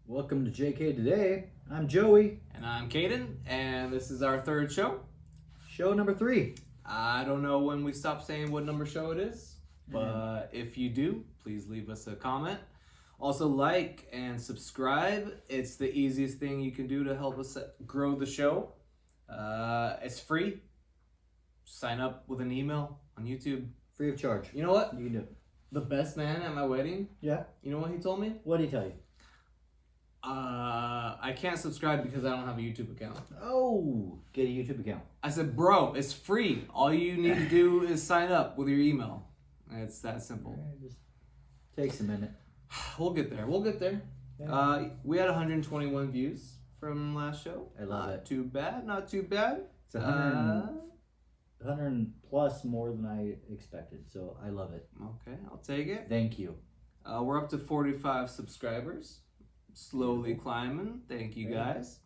Welcome to JK Today. I'm Joey. And I'm Kadin, and this is our third show. Show number 3. I don't know when we stop saying what number show it is, but if you do, please leave us a comment. Also, like and subscribe. It's the easiest thing you can do to help us grow the show. It's free. Sign up with an email on YouTube. Free of charge. You know what? You can do it. The best man at my wedding, Yeah? you know what he told me? What did he tell you? I can't subscribe because I don't have a YouTube account. Oh, get a YouTube account. I said, bro, it's free. All you need to do is sign up with your email. It's that simple. Alright, just takes a minute. We'll get there. We'll get there. Yeah. We had 121 views from last show. I love Not it. too bad. Not too bad. It's 100 plus more than I expected, so I love it. Okay, I'll take it. Thank you. We're up to 45 subscribers. Slowly climbing. Thank you Yeah. guys.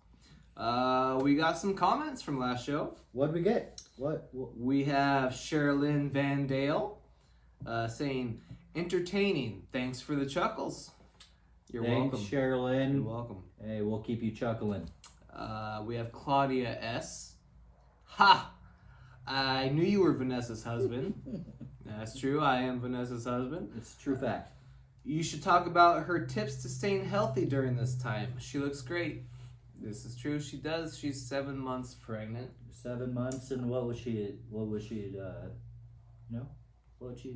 We got some comments from last show. What did we get? What? We have Sherilyn Van Dale saying, entertaining. Thanks for the chuckles. You're Thanks, welcome. Sherilyn. You're welcome. Hey, we'll keep you chuckling. We have Claudia S. Ha! I knew you were Vanessa's husband. That's true. I am Vanessa's husband. It's a true fact. You should talk about her tips to staying healthy during this time. She looks great. This is true. She does. She's 7 months pregnant. 7 months, and what was she? What would she?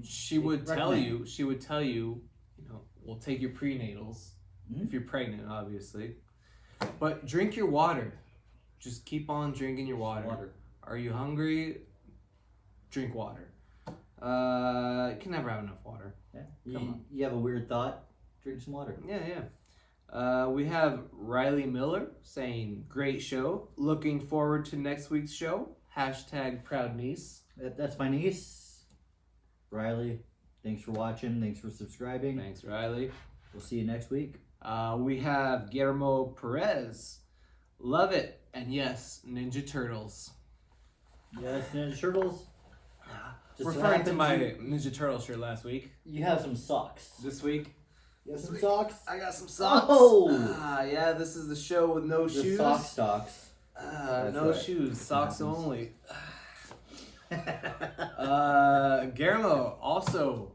She would tell recommend? you. She would tell you. You know, we'll take your prenatals Mhm. if you're pregnant, obviously. But drink your water. Just keep on drinking your water. Are you hungry? Drink water. You can never have enough water. Yeah. Come on. You have a weird thought? Drink some water. Yeah. We have Riley Miller saying, great show. Looking forward to next week's show. Hashtag proud niece. That's my niece, Riley. Thanks for watching. Thanks for subscribing. Thanks, Riley. We'll see you next week. We have Guillermo Perez. Love it. And yes, Ninja Turtles. Yes, Ninja Turtles. Just Referring to so my happens Ninja Turtle shirt last week. You have some socks. This week, You have some socks? I got some socks. Oh! Yeah, this is the show with no The shoes. stocks. No right. shoes, socks happens. only. Guillermo, also,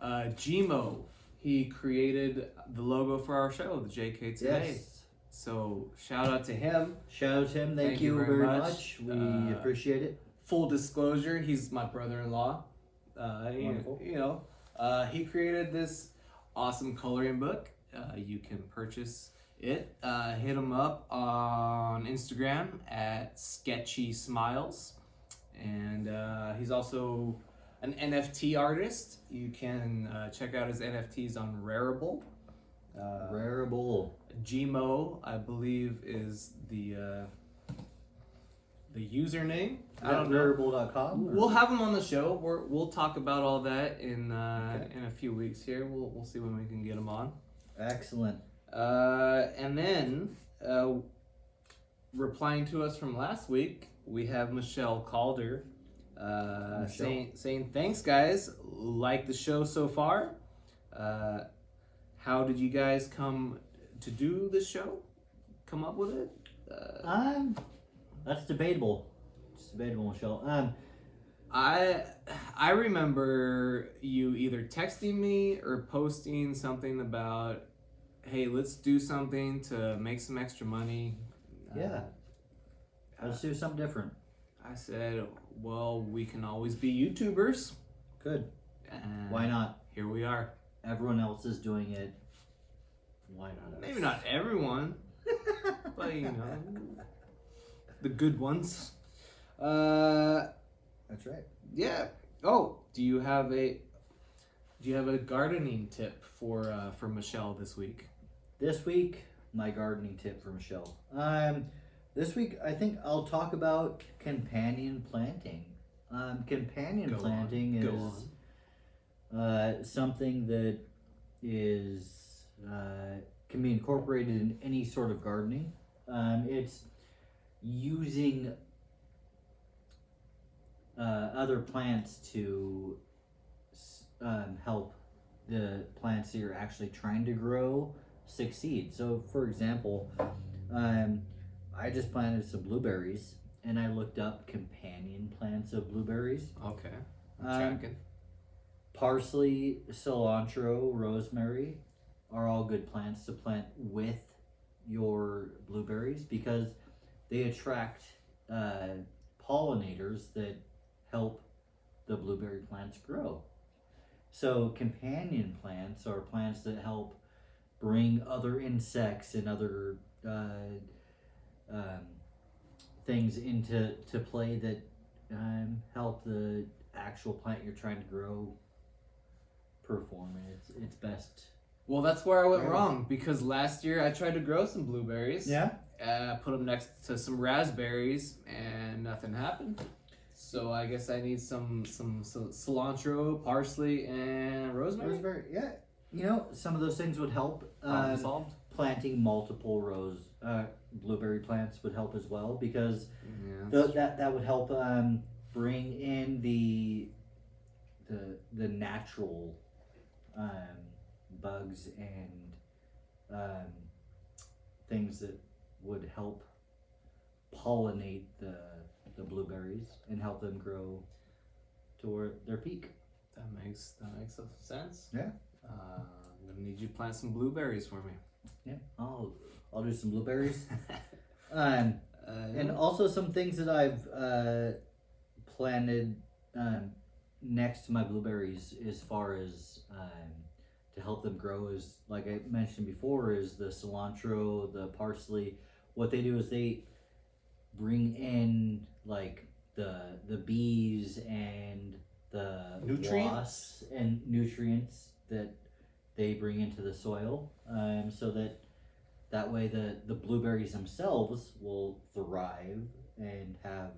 Gmo, he created the logo for our show, the JK Today. Yes. So, shout out to him. Shout out to him. Thank you very much. We appreciate it. Full disclosure, he's my brother-in-law. Wonderful. He created this awesome coloring book. You can purchase it. Hit him up on Instagram at Sketchy Smiles. And he's also an NFT artist. You can check out his NFTs on Rarible. Rarible. Gmo, I believe, is the username. Is I that don't know. Rarible.com? We'll have him on the show. We'll talk about all that in a few weeks here. We'll see when we can get him on. Excellent. And then replying to us from last week, we have Michelle Calder saying thanks guys, like the show so far. How did you guys come to do this show? Come up with it? That's debatable. It's debatable, Michelle. I remember you either texting me or posting something about, hey, let's do something to make some extra money. Yeah. Let's do something different. I said, well, we can always be YouTubers. Good. And Why not? Here we are. Everyone else is doing it. Why not us? Maybe not everyone, but you know, the good ones. That's right. Yeah. Oh, do you have a gardening tip for Michelle this week? This week, my gardening tip for Michelle. This week, I think I'll talk about companion planting. Companion planting is something that is can be incorporated in any sort of gardening. It's using other plants to help the plants that you're actually trying to grow succeed. So, for example, I just planted some blueberries, and I looked up companion plants of blueberries. Okay. Um, Tracking. Parsley, cilantro, rosemary are all good plants to plant with your blueberries because they attract pollinators that help the blueberry plants grow. So companion plants are plants that help bring other insects and other um, things into play that help the actual plant you're trying to grow perform its best. Well, that's where I went wrong because last year I tried to grow some blueberries. Yeah. Put them next to some raspberries and nothing happened. So I guess I need some cilantro, parsley, and rosemary. Rosemary, yeah. Some of those things would help. Problem solved. Planting multiple blueberry plants would help as well because Yeah. that would help bring in the natural bugs and things that would help pollinate the blueberries and help them grow to their peak. That makes sense. Yeah. I'm gonna need you to plant some blueberries for me. Yeah, I'll do some blueberries. And also some things that I've planted next to my blueberries as far as to help them grow is, like I mentioned before, is the cilantro, the parsley. What they do is they bring in like the bees and the Nutrients? wasps and nutrients that they bring into the soil, so that way the blueberries themselves will thrive and have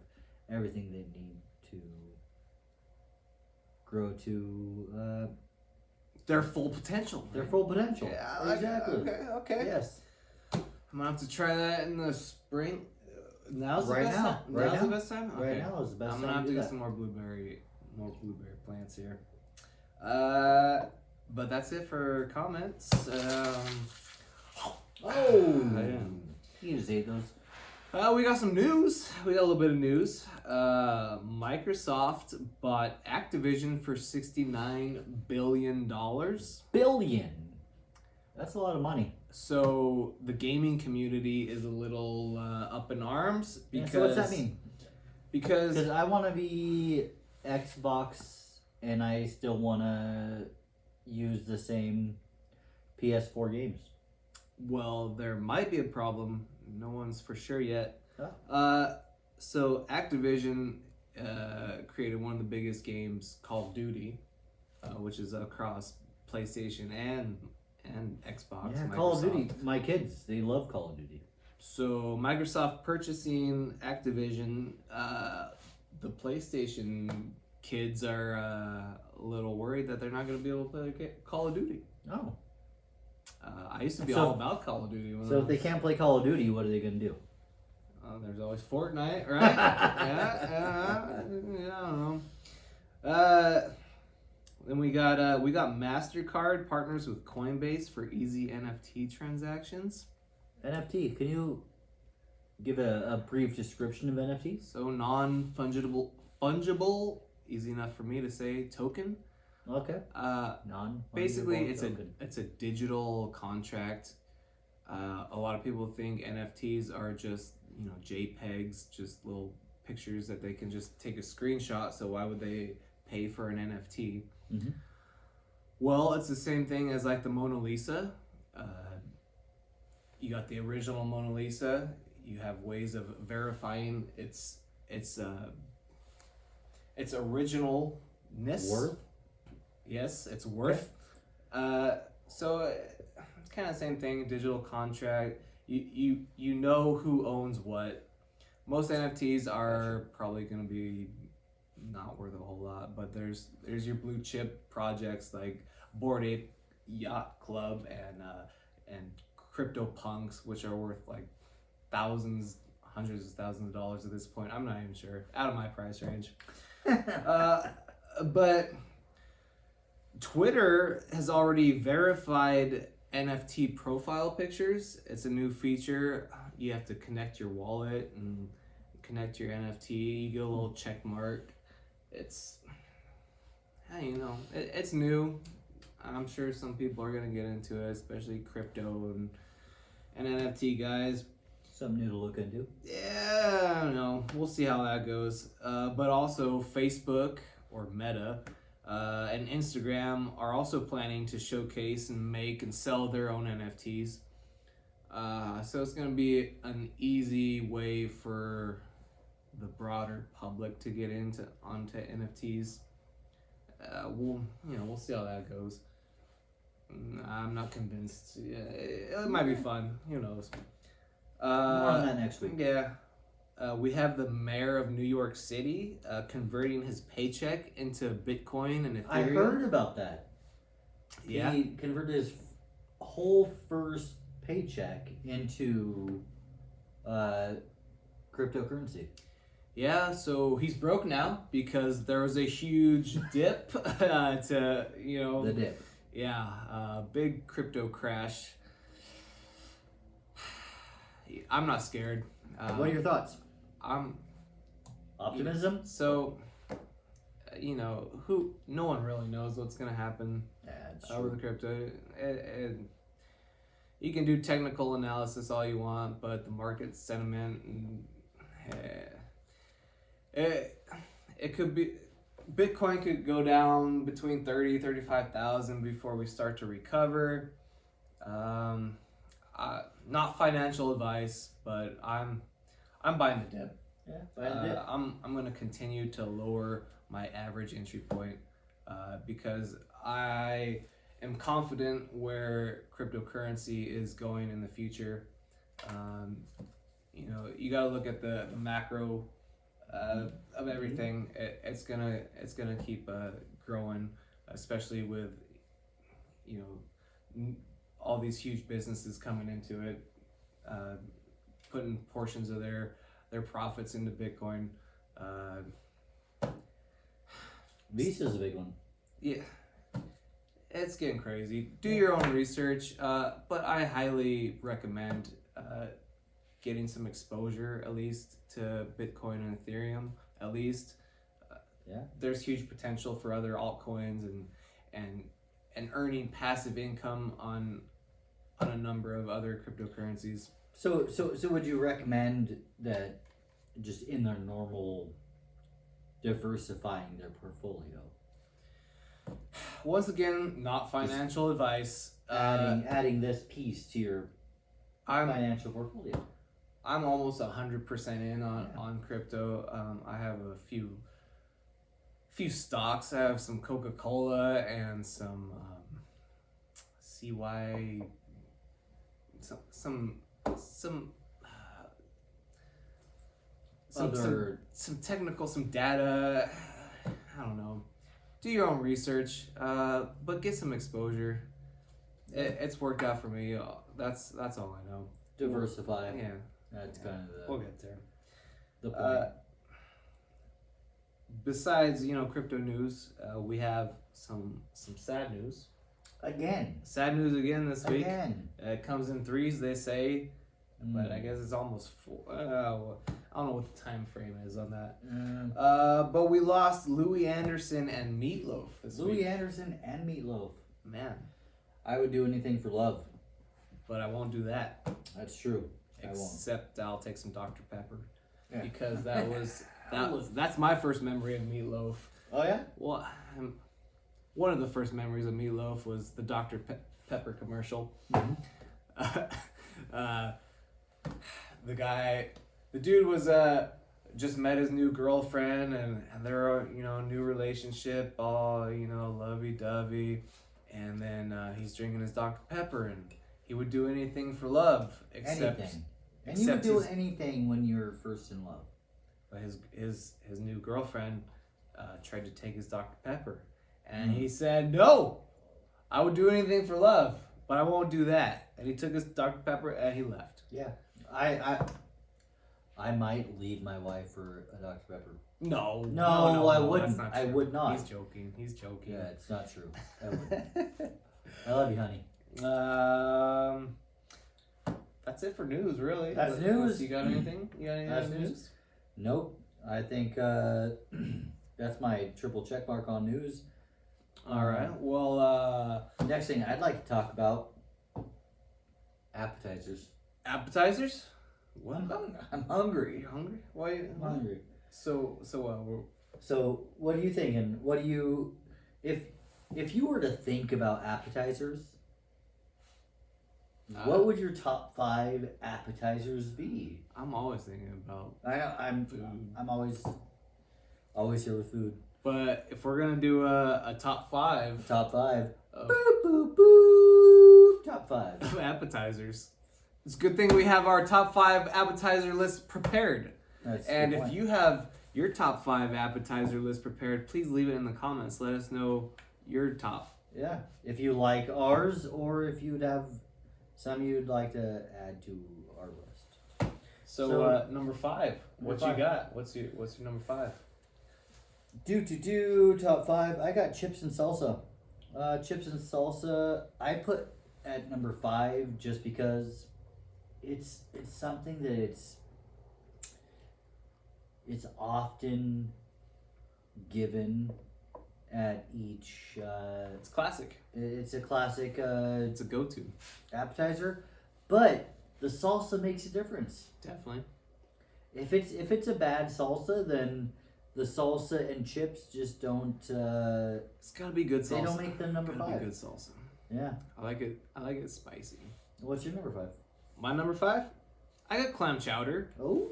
everything they need to grow to Their full potential. their full potential. Yeah, Exactly. Okay. Yes. I'm gonna have to try that in the spring. Now's the Right best now. time. Right Now's now. the best time. Okay. Right now is the best I'm time gonna have to to do get that. some more blueberry plants here. But that's it for comments. Oh, you just ate those. We got some news. We got a little bit of news. Microsoft bought Activision for $69 billion. Billion. That's a lot of money. So the gaming community is a little up in arms because. So what's that mean? Because I want to be Xbox and I still want to use the same PS4 games. well, there might be a problem. No one's for sure yet. Oh. So Activision created one of the biggest games, Call of Duty, which is across PlayStation and Xbox. Yeah, Microsoft. Call of Duty. My kids, they love Call of Duty. So Microsoft purchasing Activision, the PlayStation kids are a little worried that they're not going to be able to play Call of Duty. Oh. I used to be So- all about Call of Duty. So if they can't play Call of Duty, what are they going to do? There's always Fortnite, right? yeah, I don't know. Then we got MasterCard partners with Coinbase for easy NFT transactions. NFT, can you give a brief description of NFTs? So fungible, easy enough for me to say, token. Okay. Basically, token. it's a digital contract. A lot of people think NFTs are just JPEGs, just little pictures that they can just take a screenshot. So why would they pay for an NFT? Mm-hmm. Well, it's the same thing as like the Mona Lisa. You got the original Mona Lisa. You have ways of verifying its originalness. Worth? Yes, it's worth. So it's kind of the same thing. Digital contract. You know who owns what. Most NFTs are probably going to be not worth a whole lot, but there's your blue chip projects like Bored Ape Yacht Club and CryptoPunks, which are worth like thousands, hundreds of thousands of dollars at this point. I'm not even sure. Out of my price range. But Twitter has already verified NFT profile pictures. It's a new feature. You have to connect your wallet and connect your NFT. You get a little check mark. It's, it's new. I'm sure some people are gonna get into it, especially crypto and NFT guys. Something new to look into. Yeah, I don't know. We'll see how that goes. But also Facebook or Meta and Instagram are also planning to showcase and make and sell their own NFTs. So it's going to be an easy way for the broader public to get onto NFTs. We'll see how that goes. I'm not convinced. Yeah, it might be fun. Who knows? More on that next week. Yeah. We have the mayor of New York City converting his paycheck into Bitcoin and Ethereum. I heard about that. Yeah. He converted his whole first paycheck into cryptocurrency. Yeah, so he's broke now because there was a huge dip to, The dip. Yeah, big crypto crash. I'm not scared. What are your thoughts? I'm Optimism? So, no one really knows what's going to happen with the crypto. You can do technical analysis all you want, but the market sentiment, it could be, Bitcoin could go down between 30, 35,000 before we start to recover. Not financial advice, but I'm buying the dip. Yeah, buying the dip. I'm going to continue to lower my average entry point because I am confident where cryptocurrency is going in the future. You got to look at the macro of everything. It's gonna keep growing, especially with all these huge businesses coming into it, putting portions of their profits into Bitcoin. Visa's a big one. Yeah, it's getting crazy. Do your own research, but I highly recommend getting some exposure at least to Bitcoin and Ethereum. At least, there's huge potential for other altcoins and earning passive income on a number of other cryptocurrencies. So would you recommend that just in their normal diversifying their portfolio? Once again, not financial advice. Adding this piece to your financial portfolio. I'm almost 100% in on crypto. I have a few stocks. I have some Coca-Cola and some CY, some technical, some data. I don't know. Do your own research, but get some exposure. It's worked out for me. That's all I know. Diversify. Yeah. That's kind of we'll get there. the point. Besides, crypto news, we have some sad news. Again. Sad news again this week. Again. It comes in threes, they say, but I guess it's almost four. I don't know what the time frame is on that. But we lost Louis Anderson and Meatloaf this week. Louis Anderson and Meatloaf. Man. I would do anything for love. But I won't do that. That's true. Except I'll take some Dr. Pepper. Yeah. Because that's my first memory of Meatloaf. Oh yeah? Well, one of the first memories of Meatloaf was the Dr. Pepper commercial. Mm-hmm. The dude was just met his new girlfriend and they're new relationship, all lovey-dovey, and then he's drinking his Dr. Pepper and he would do anything for love except anything. And you would do anything when you're first in love. But his new girlfriend tried to take his Dr. Pepper. And he said, "No, I would do anything for love, but I won't do that." And he took his Dr. Pepper and he left. Yeah. I might leave my wife for a Dr. Pepper. No, I wouldn't. I would not. He's joking. Yeah, it's not true. I wouldn't. I love you, honey. That's it for news, really. That's news. You got anything? You got any That's other news? Nope. I think that's my triple check mark on news. All right. Well, Next thing I'd like to talk about appetizers. appetizers. What? I'm hungry. You hungry? Why? I'm hungry. So So what are you thinking? What do you, if you were to think about appetizers, what would your top 5 appetizers be? I'm always thinking about I'm food. I'm always here with food. But if we're gonna do a top 5 Top 5. of, Boop boop boop. Top 5. of appetizers, it's a good thing we have our top 5 appetizer list prepared. That's And the if point. you have your top 5 appetizer list prepared, please leave it in the comments. Let us know your top. Yeah, if you like ours, or if you'd have some you'd like to add to our list. So number 5. What Number you 5. got? What's your number 5? Top 5. I got chips and salsa. Chips and salsa. I put at number 5 just because it's something that it's often given at each. It's classic. It's a classic It's a go-to. appetizer, but the salsa makes a difference. Definitely. If it's a bad salsa, then the salsa and chips just don't. It's gotta be good salsa. They don't make them number Gotta 5. be good salsa. Yeah. I like it. I like it spicy. What's your number 5? My number 5. I got clam chowder. Oh.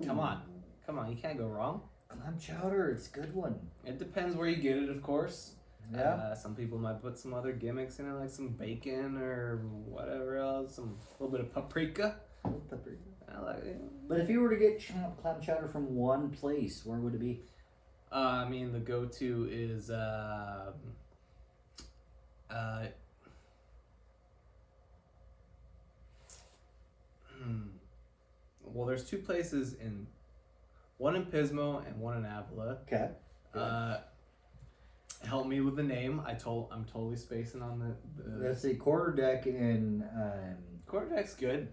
Come on, you can't go wrong. Clam chowder. It's a good one. It depends where you get it, of course. Yeah. Some people might put some other gimmicks in it, like some bacon or whatever else, some little bit of paprika. I like it. But if you were to get clam chowder from one place, where would it be? I mean, the go-to is well, there's 2 places one in Pismo and one in Avila. Okay. Help me with the name. I'm totally spacing on the Let's see. Quarter deck in quarterdeck's good.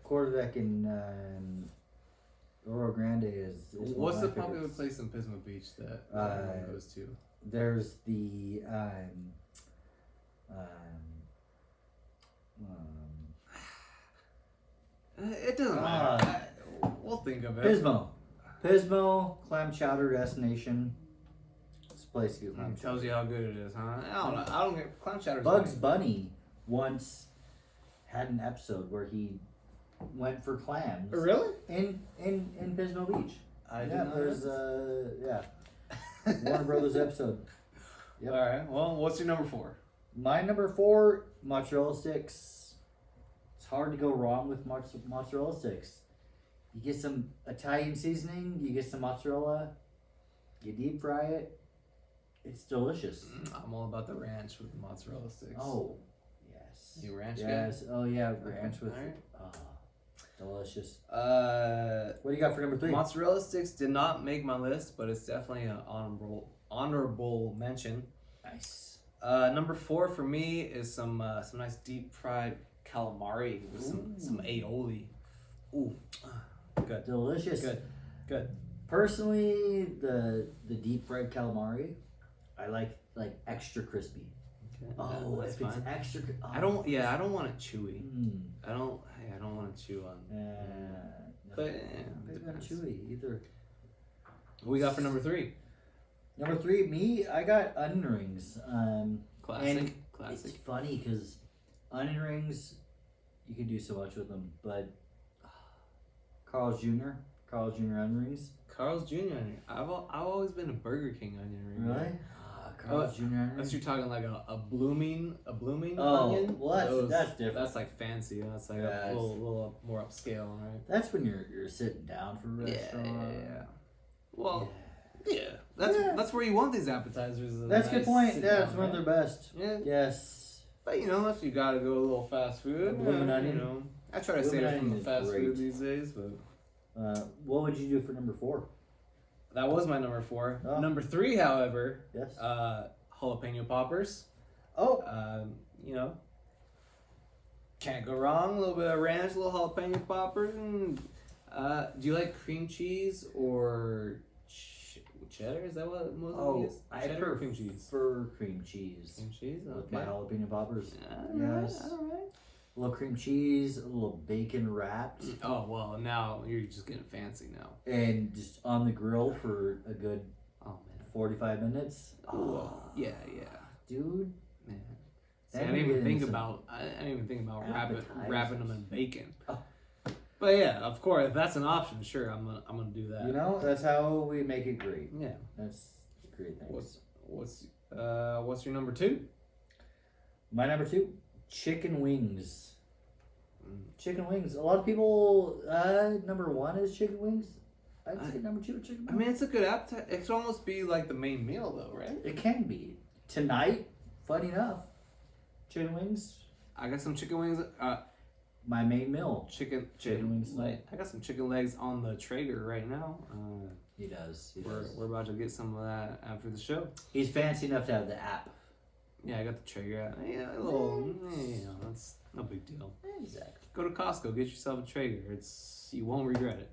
Oro Grande is What's one the of my popular favorites. place in Pismo Beach that everyone goes to? There's the It doesn't matter. We'll think of it. Pismo clam chowder destination. It's a place to get clam chowder. Tells you how good it is, huh? I don't know. I don't get clam chowder. Bugs Bunny once had an episode where he went for clams. Really? In Pismo Beach. I did Yeah, not there's know. Warner Brothers episode. Yep. All right. Well, what's your number 4? My number 4, mozzarella sticks. It's hard to go wrong with mozzarella sticks. You get some Italian seasoning, you get some mozzarella, you deep fry it. It's delicious. I'm all about the ranch with the mozzarella sticks. Oh, yes. You ranch guy? Yes. Oh yeah, ranch with. Alright. Delicious. What do you got for number 3? Mozzarella sticks did not make my list, but it's definitely an honorable mention. Nice. Number 4 for me is some nice deep fried calamari with some aioli. Ooh, good. Delicious. Good. Personally, the deep fried calamari, I like extra crispy. Okay. Oh, that's if fine. it's extra. Oh. I don't want it chewy. Mm. I don't want to chew on. But Maybe not chewy either. What we got for number 3? Number 3, me, I got onion rings. Classic. It's funny because onion rings, you can do so much with them, but Carl's Jr. onion rings. Carl's Jr. I've always been a Burger King onion ring. Really? Carl's Jr. onion Unless rings. you're talking like a blooming Oh, onion. well, that's different. That's like fancy. That's like a little more upscale, right? That's when you're sitting down for a restaurant. Yeah. Well, yeah. That's where you want these appetizers. That's a good point. Yeah, it's one of their best. Yeah. Yes. But if you gotta go a little fast food, Bloomin' onion. I try to stay Bloomin' away from the onion is fast great. food these days, but What would you do for number 4? that was my number 4. Oh. Number 3, however, Yes. jalapeno poppers. Oh. Can't go wrong. A little bit of ranch, a little jalapeno poppers. And, do you like cream cheese or cheddar? Is that what most of it is? I Cheddar or cream cheese? prefer cream cheese. Cream cheese? With my Okay. jalapeno poppers. Alright. A little cream cheese, a little bacon wrapped, Oh, well, now you're just getting fancy now. and just on the grill for a good Oh, man. 45 minutes. Oh, yeah. Dude. Man. See, Then I we didn't get even think into about. I didn't even think about wrapping them in appetizers. bacon. Oh. But yeah, of course, if that's an option, sure, I'm gonna do that. You know, that's how we make it great. Yeah. That's great things. What's your number 2? My number 2, chicken wings. Mm. Chicken wings. A lot of people, number 1 is chicken wings. I'd say number 2 is chicken wings. I mean, it's a good appetite. It could almost be like the main meal, though, right? It can be. Tonight, funny enough, chicken wings, I got some chicken wings. my main meal. Chicken wings. I got some chicken legs on the Traeger right now. He does. We're about to get some of that after the show. He's fancy enough to have the app. Yeah, I got the Traeger app. Yeah, a little. That's no big deal. Exactly. Go to Costco, get yourself a Traeger. You won't regret it.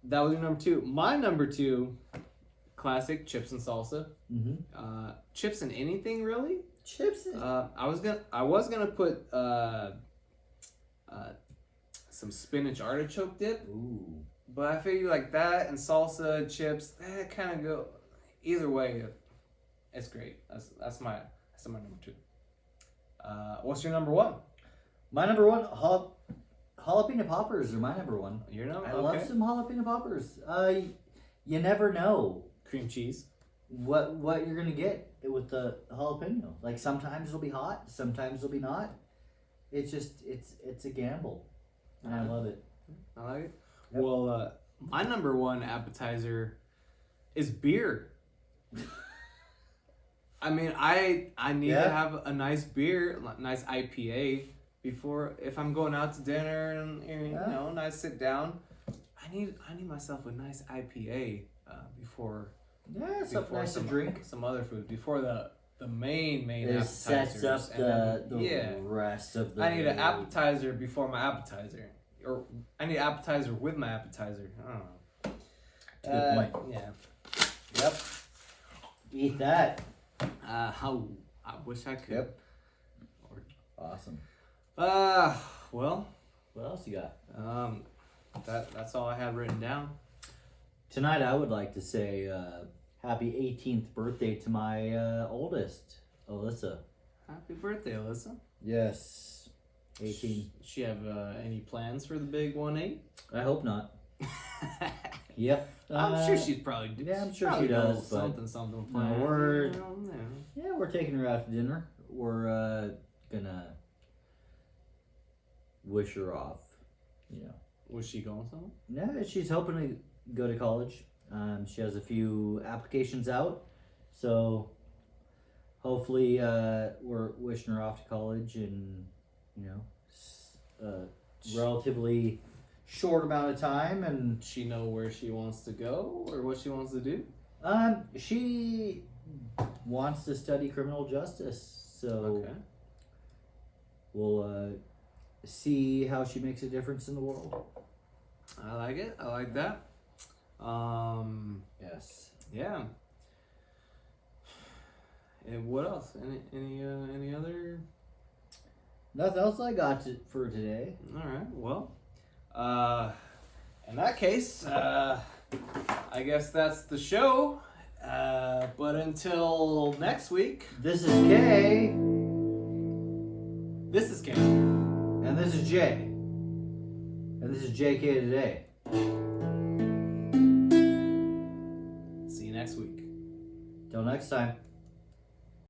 That was your number 2. My number 2, classic chips and salsa. Mm-hmm. Chips and anything really. Chips. I was gonna put some spinach artichoke dip, Ooh. but I figured like that and salsa chips that kind of go either way. It's great. That's my number 2. What's your number 1? My number 1, jalapeno poppers are my number 1. Your number. I love some jalapeno poppers. You never know cream cheese. what you're gonna get with the jalapeno. Like sometimes it'll be hot, sometimes it'll be not. It's just it's a gamble, and I love it. I like it. Yep. Well, my number 1 appetizer is beer. I mean, I need to have a nice beer, nice IPA before if I'm going out to dinner and you know, nice sit down. I need myself a nice IPA before. Yeah, something nice to drink. Some other food before the main It appetizers. sets up the rest of the. I need an day. appetizer before my appetizer, or I need an appetizer with my appetizer. I don't know. Good point. Yeah. Yep. Eat that. How I wish I could. Yep. Awesome. Well, What else you got? that's all I had written down. Tonight, I would like to say happy 18th birthday to my oldest, Alyssa. Happy birthday, Alyssa. Yes. 18. She have any plans for the big 1-8? I hope not. Yep. I'm sure she's probably. Yeah, I'm sure probably she got does, but something planned. Yeah, we're taking her out to dinner. We're gonna wish her off. You know. Was she going somewhere? No, she's hoping to go to college. She has a few applications out, so hopefully we're wishing her off to college in relatively short amount of time. And She know where she wants to go or what she wants to do? she wants to study criminal justice, so Okay. we'll see how she makes a difference in the world. I like it. I like that. Yes. Yeah. And what else? Any other? Nothing else I got for today. All right. Well, in that case, I guess that's the show. But until next week, This is Kay. this is Ken. And this is Jay. And this is JK today. See you next week. Till next time.